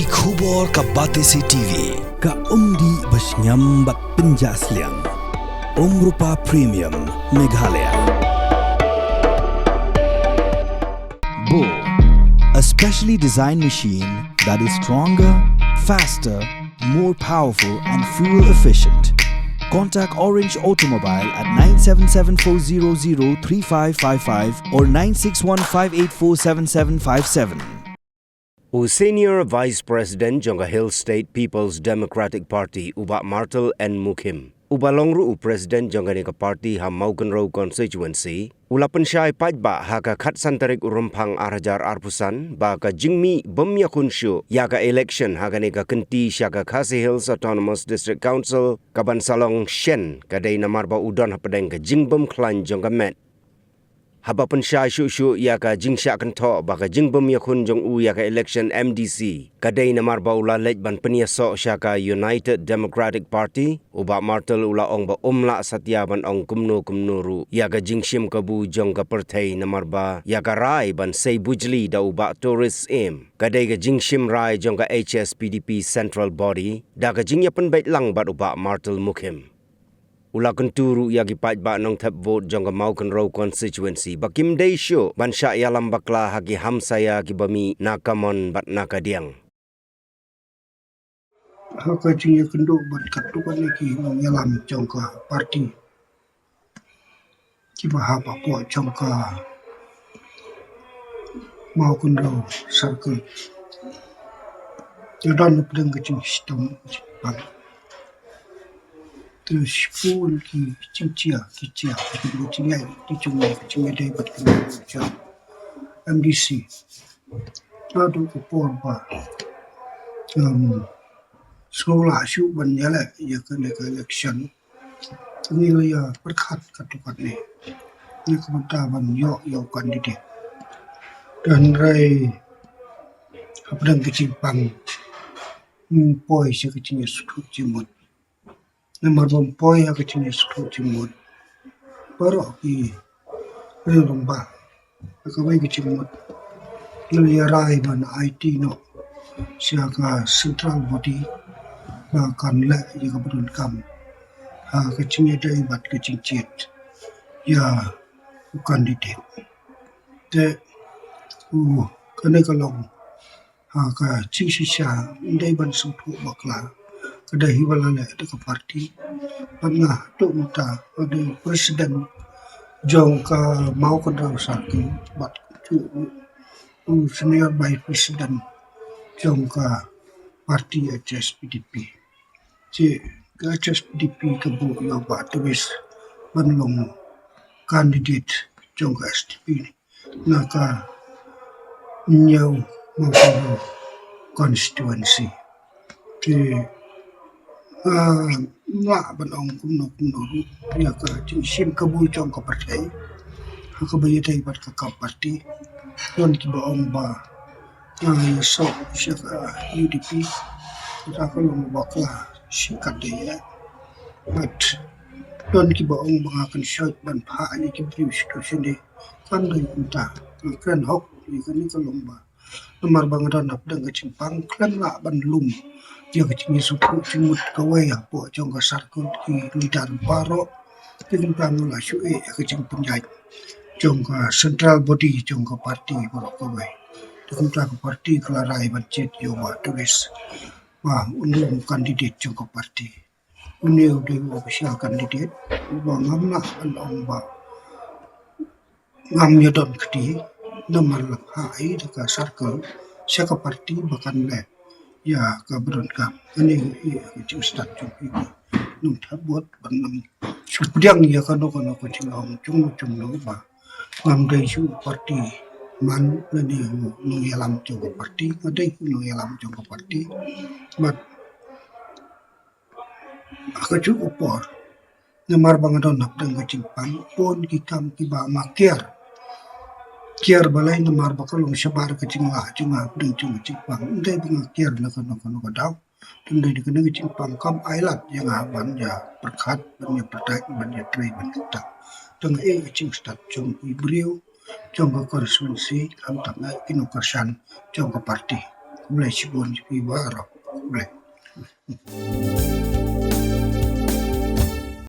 Ki khubor ka Batesi TV. Ka umdi basnyam bat penjaslian. Rupa Premium Meghalaya. Bo, a specially designed machine that is stronger, faster, more powerful and fuel efficient. Contact Orange Automobile at 977-400-3555 or 961-584-7757. Senior Vice President Jonga Hill State People's Democratic Party Uba Martel N. Mukim. Uba Longru President Jonga Nika Party ha Maukenro Constituency. Ula pensyai pajba haka khat santarik urumpang arajar arpusan baka jingmi bemya kunsyu yaga election haka nika kenti syaka Khasi Hills Autonomous District Council kaban salong Shen kadai namarba udon hapadeng ka jingbem klan Jonga Met. Haba pensyai syuk-syuk yaka jingsyak kento baka jingbem yakun jong u yaka election MDC kadai namarba ula lej ban peniasok syaka United Democratic Party uba martel ula ong ba umla satya ban ong kumnu yaka jingshim kabu jong ka pertai namarba yaka rai ban sei bujli da uba tourist aim kadai ka jingshim rai jong ka HSPDP Central Body da ka jingyapan bait lang bat uba martel Mukim. Ula kenturu yagi pajba nong tap vote jongga Maukenro constituency bakim day show bansya yalam bakla hagi hamsaya ki bami nakamon bat nakadiang. Haka jingya kendo bat katukan lagi nong yalam jongga parti. Kiba haba po jongga Maukenro circle. Yadan pedang kecing sistem bang. Terus full ki cincia ki cingai day bat kena MDC lalu kupon ba sekolah syuk ban yala ya kena election ini ya berkat katukan ni kementerian yo kandidat dan rai apa kecil pang poi se kecil suku jimut Nomor poin yang kecil sekali cimut, baru ki lomba, agak baik cimut. Lalu rai ban IT no, siaga Central Body, bahkan le juga berundkam. Kecilnya dah ibat kecil cet, ya bukan didik. Te, kena kalau kecil sisa, dah ibat sempur bakla. Kedai hibalana ada ke parti pernah tu minta ada presiden jong ke mau ke dalam satu bat tu senior vice president jong ke parti HSPDP si HSPDP ke bu yo ba tulis banlong kandidat jong ke SDP naka nyau mau constituency si nak banong kumno ya ka sim kabu jong ka partai ka bayatay bat ka parti yon ki ba ong ba ya so siya UDP kita ko long bakla sikat dia but yon ki ba ong ba kan shot ban pha ni ki prius ko sinde kan dai unta kan hok ni kan ni ko long ba nomor bangadan nap dang ka cimpang kan la ban lum dia kecil suku cimut kawai apa jong kasar kun ki lidah barokin pangula syue kecil penjahit jong ka Central Body jong ka parti baro kawai kun ka parti kelarai bancet yo ba tulis wah undang kandidat jong ka parti ini udah official kandidat ba ngamna andong ba ngam yodon kedi nomor hai ka circle siaka parti bahkan le ya kabron kam ini kecil start juga nung tabot banam sudyang ya kano kecil cung lo ba ngam dai su parti man nani nung yalam juga parti ngadai nung yalam juga parti but aku cukup por nemar bangadon napdang kecil pang pon kikam kiba makiar kiar balai namar bakalong sabar kecing lah cuma deng cuma cipang ndai bunga kiar na kano kadau ndai di kena kecing pangkam ailat yang aban ya berkat banyak pertai banyak tray banyak tak tengah kecing start cung ibriu cung ke konstituensi am tengah inokasan cung ke parti Boleh cibon cipi barok. Boleh.